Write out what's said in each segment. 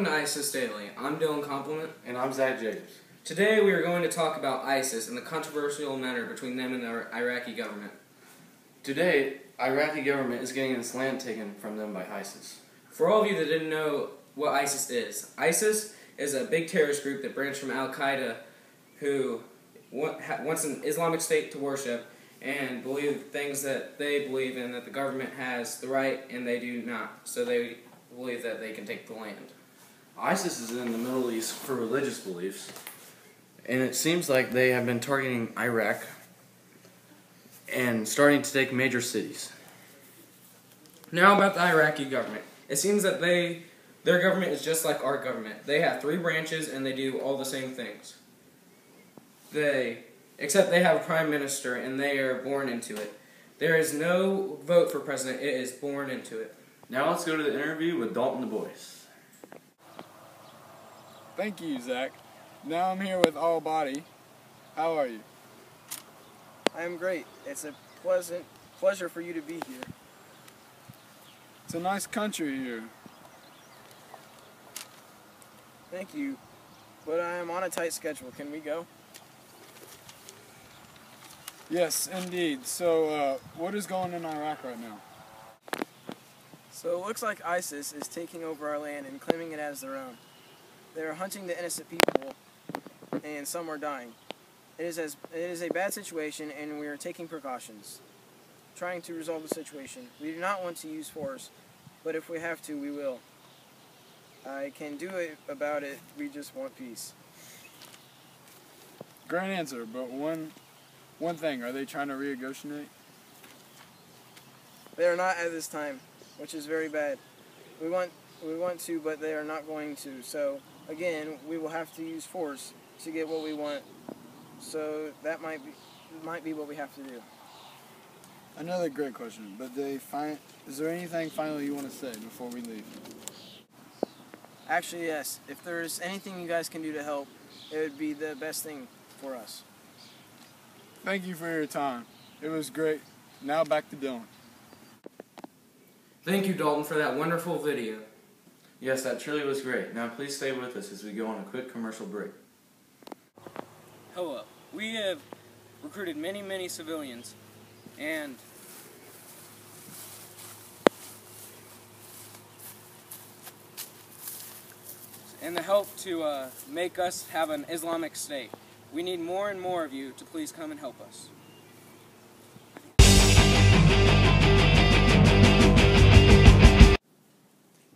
to ISIS Daily. I'm Dylan Compliment. And I'm Zach Jacobs. Today we are going to talk about ISIS and the controversial matter between them and the Iraqi government. Today, Iraqi government is getting its land taken from them by ISIS. For all of you that didn't know what ISIS is a big terrorist group that branched from Al-Qaeda who wants an Islamic state to worship and believe things that they believe in, that the government has the right and they do not. So they believe that they can take the land. ISIS is in the Middle East for religious beliefs, and it seems like they have been targeting Iraq and starting to take major cities. Now about the Iraqi government. It seems that their government is just like our government. They have 3 branches and they do all the same things. Except they have a prime minister and they are born into it. There is no vote for president, it is born into it. Now let's go to the interview with Dalton Du Bois. Thank you, Zach. Now I'm here with All Body. How are you? I am great. It's a pleasure for you to be here. It's a nice country here. Thank you, but I am on a tight schedule. Can we go? Yes, indeed. So, what is going on in Iraq right now? So it looks like ISIS is taking over our land and claiming it as their own. They are hunting the innocent people, and some are dying. It is a bad situation, and we are taking precautions, trying to resolve the situation. We do not want to use force, but if we have to, we will. I can do it about it. We just want peace. Great answer, but one thing, are they trying to renegotiate? They are not at this time, which is very bad. We want to, but they are not going to. So again, we will have to use force to get what we want. So that might be what we have to do. Another great question, but is there anything final you want to say before we leave? Actually, yes. If there's anything you guys can do to help, it would be the best thing for us. Thank you for your time. It was great. Now back to Dylan. Thank you, Dalton, for that wonderful video. Yes, that truly was great. Now please stay with us as we go on a quick commercial break. Hello. We have recruited many civilians and the help to make us have an Islamic state. We need more and more of you to please come and help us.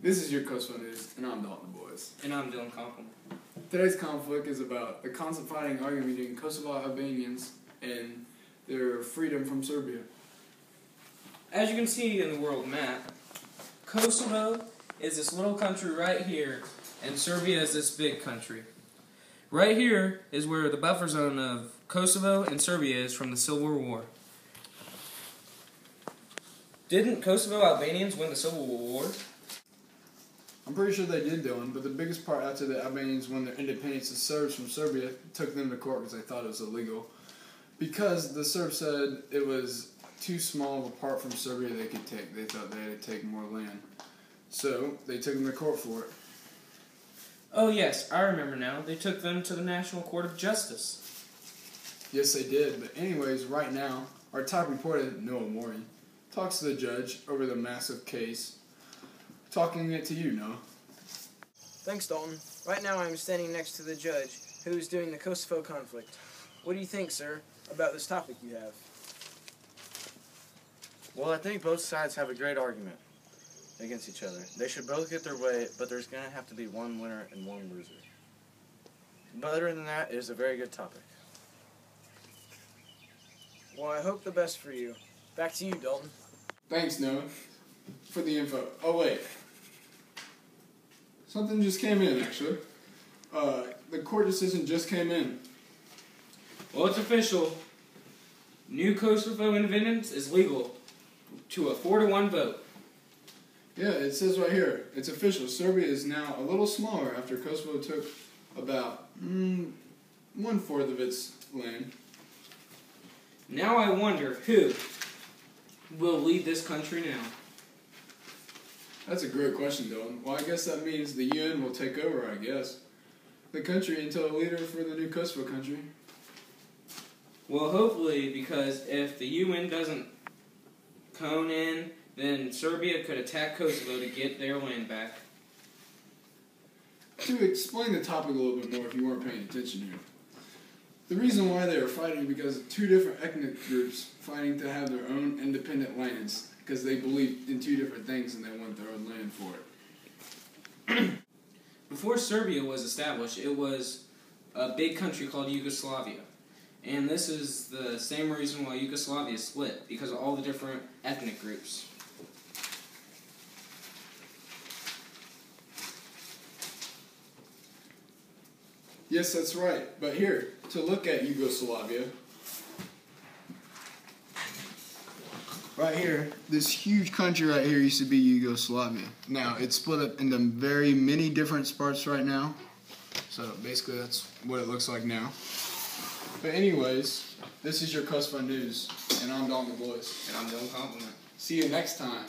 This is your Kosovo News, and I'm Dalton Du Bois. And I'm Dylan Compliment. Today's conflict is about the constant fighting argument between Kosovo Albanians and their freedom from Serbia. As you can see in the world map, Kosovo is this little country right here, and Serbia is this big country. Right here is where the buffer zone of Kosovo and Serbia is from the Civil War. Didn't Kosovo Albanians win the Civil War? I'm pretty sure they did, Dylan, but the biggest part after the Albanians won their independence, the Serbs from Serbia took them to court because they thought it was illegal. Because the Serbs said it was too small of a part from Serbia they could take. They thought they had to take more land. So, they took them to court for it. Oh yes, I remember now. They took them to the National Court of Justice. Yes, they did. But anyways, right now, our top reporter, Noah Mori, talks to the judge over the massive case. Talking it to you, Noah. Thanks, Dalton. Right now I'm standing next to the judge who is doing the Kosovo conflict. What do you think, sir, about this topic you have? Well, I think both sides have a great argument against each other. They should both get their way, but there's going to have to be one winner and one loser. But other than that, it is a very good topic. Well, I hope the best for you. Back to you, Dalton. Thanks, Noah, for the info. Oh, wait. Something just came in, actually. The court decision just came in. Well, it's official. New Kosovo independence is legal to a 4-1 vote. Yeah, it says right here. It's official. Serbia is now a little smaller after Kosovo took about 1/4 of its land. Now I wonder who will lead this country now. That's a great question, Dylan. Well, I guess that means the UN will take over, I guess. The country until a leader for the new Kosovo country. Well, hopefully, because if the UN doesn't cone in, then Serbia could attack Kosovo to get their land back. To explain the topic a little bit more if you weren't paying attention here. The reason why they were fighting because of two different ethnic groups fighting to have their own independent lands because they believed in two different things and they want their own land for it. Before Serbia was established, it was a big country called Yugoslavia. And this is the same reason why Yugoslavia split, because of all the different ethnic groups. Yes, that's right. But here, to look at Yugoslavia, right here, this huge country right here used to be Yugoslavia. Now, it's split up into very many different parts right now. So basically that's what it looks like now. But anyways, this is your Kosovo News, and I'm Dalton Boyce. And I'm doing compliment. See you next time.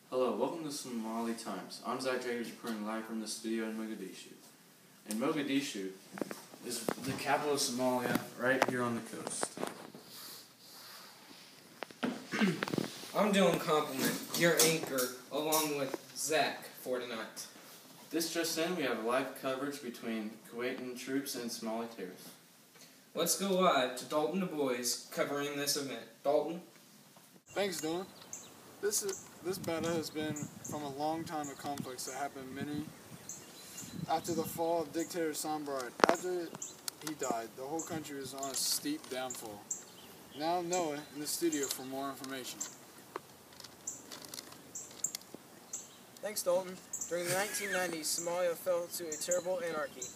Hello, welcome to Somali Times. I'm Zach Jagers reporting live from the studio in Mogadishu. And Mogadishu is the capital of Somalia, right here on the coast. I'm doing compliment, your anchor, along with Zach for tonight. This just in, we have live coverage between Kuwaitan troops and Somali terrorists. Let's go live to Dalton Du Bois covering this event. Dalton? Thanks, Dylan. This battle has been from a long time of conflicts that happened after the fall of dictator Sambarat. After he died, the whole country was on a steep downfall. Now Noah in the studio for more information. Thanks, Dalton. During the 1990s, Somalia fell to a terrible anarchy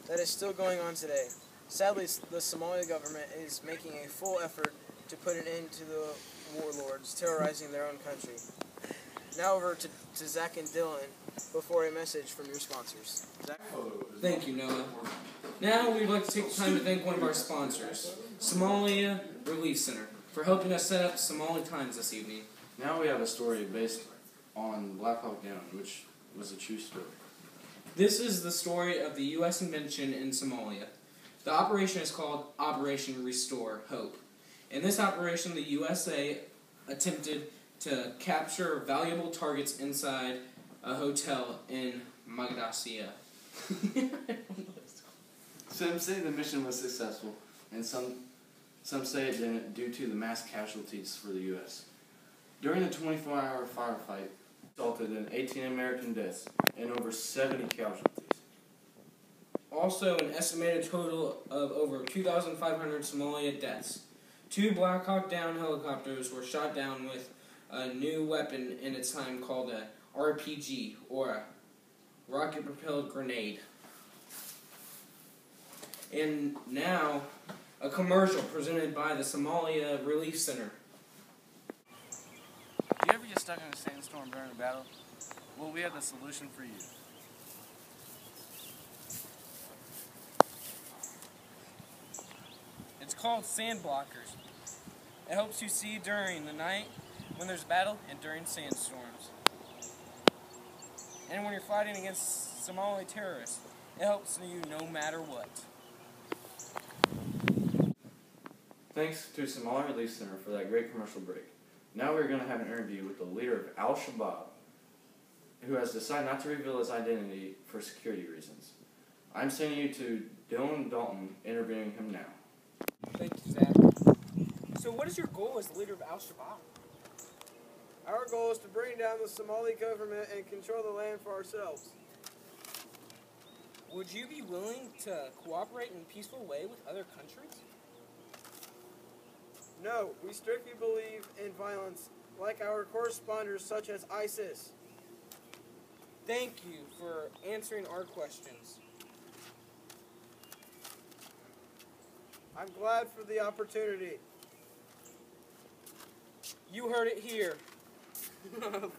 that is still going on today. Sadly, the Somali government is making a full effort to put an end to the warlords terrorizing their own country. Now over to Zach and Dylan before a message from your sponsors. Zach? Thank you, Noah. Now we'd like to take the time to thank one of our sponsors, Somalia Relief Center, for helping us set up Somali Times this evening. Now we have a story based on Black Hawk Down, which was a true story. This is the story of the U.S. invention in Somalia. The operation is called Operation Restore Hope. In this operation, the USA attempted to capture valuable targets inside a hotel in Mogadishu. Some say the mission was successful, and some say it didn't due to the mass casualties for the U.S. During the 24-hour firefight, resulted in 18 American deaths and over 70 casualties. Also, an estimated total of over 2,500 Somalia deaths. 2 Black Hawk Down helicopters were shot down with a new weapon in its time called a RPG, or a rocket-propelled grenade. And now, a commercial presented by the Somalia Relief Center. Do you ever get stuck in a sandstorm during a battle? Well, we have the solution for you. It's called Sand Blockers. It helps you see during the night when there's a battle and during sandstorms. And when you're fighting against Somali terrorists, it helps you no matter what. Thanks to Somali Relief Center for that great commercial break. Now we're going to have an interview with the leader of Al-Shabaab, who has decided not to reveal his identity for security reasons. I'm sending you to Dylan Dalton, interviewing him now. Thank you, Zach. So what is your goal as the leader of Al-Shabaab? Our goal is to bring down the Somali government and control the land for ourselves. Would you be willing to cooperate in a peaceful way with other countries? No, we strictly believe in violence, like our correspondents such as ISIS. Thank you for answering our questions. I'm glad for the opportunity. You heard it here.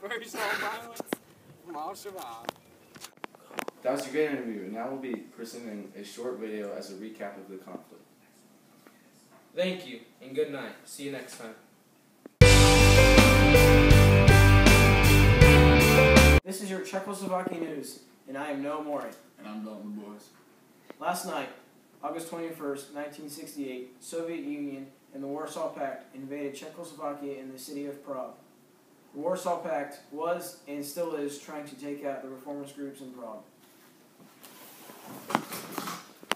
First on violence from Al-Shabaab. That was a great interview, and now we'll be presenting a short video as a recap of the conflict. Thank you, and good night. See you next time. This is your Czechoslovakia news, and I am Noah Mori. And I'm Dalton Boys. Last night, August 21st, 1968, Soviet Union and the Warsaw Pact invaded Czechoslovakia in the city of Prague. The Warsaw Pact was, and still is, trying to take out the reformist groups in Prague.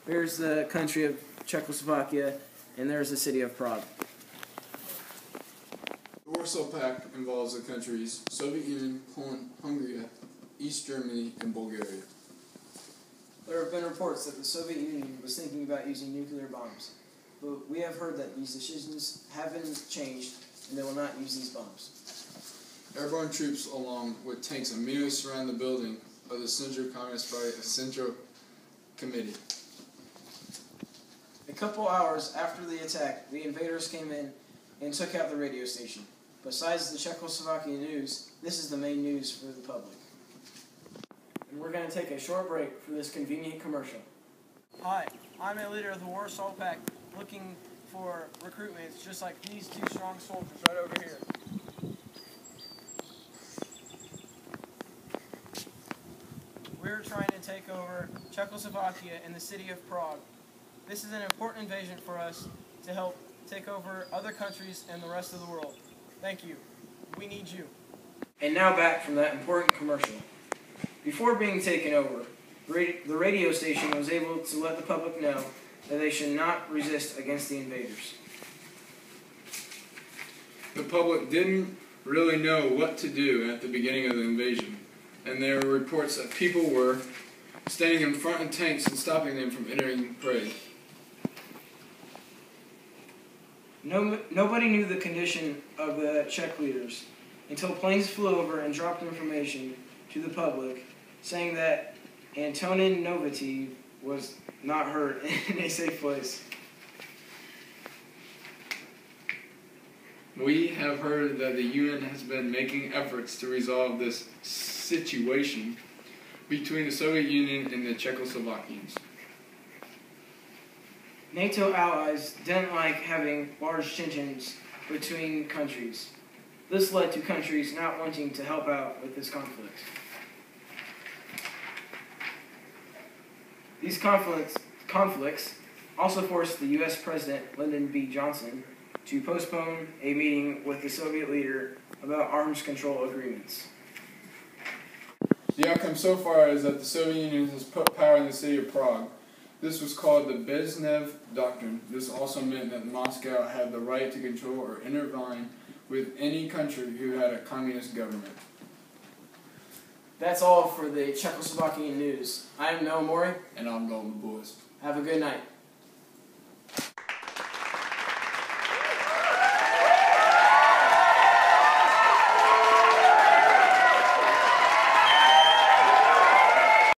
Here's the country of Czechoslovakia, and there's the city of Prague. The Warsaw Pact involves the countries Soviet Union, Poland, Hungary, East Germany, and Bulgaria. There have been reports that the Soviet Union was thinking about using nuclear bombs, but we have heard that these decisions have been changed and they will not use these bombs. Airborne troops along with tanks immediately surround the building of the Central Communist Party Central Committee. A couple hours after the attack, the invaders came in and took out the radio station. Besides the Czechoslovakia news, this is the main news for the public. And we're going to take a short break for this convenient commercial. Hi, I'm a leader of the Warsaw Pact looking for recruitments just like these two strong soldiers right over here. We're trying to take over Czechoslovakia and the city of Prague. This is an important invasion for us to help take over other countries and the rest of the world. Thank you. We need you. And now back from that important commercial. Before being taken over, the radio station was able to let the public know that they should not resist against the invaders. The public didn't really know what to do at the beginning of the invasion, and there were reports that people were standing in front of tanks and stopping them from entering Prague. Nobody knew the condition of the Czech leaders until planes flew over and dropped information to the public saying that Antonin Novotny was not hurt in a safe place. We have heard that the UN has been making efforts to resolve this situation between the Soviet Union and the Czechoslovakians. NATO allies didn't like having large tensions between countries. This led to countries not wanting to help out with this conflict. These conflicts also forced the U.S. President Lyndon B. Johnson to postpone a meeting with the Soviet leader about arms control agreements. The outcome so far is that the Soviet Union has put power in the city of Prague. This was called the Brezhnev Doctrine. This also meant that Moscow had the right to control or intervene with any country who had a communist government. That's all for the Czechoslovakian news. I am Noah Mori. And I'm Dalton Boys. Have a good night.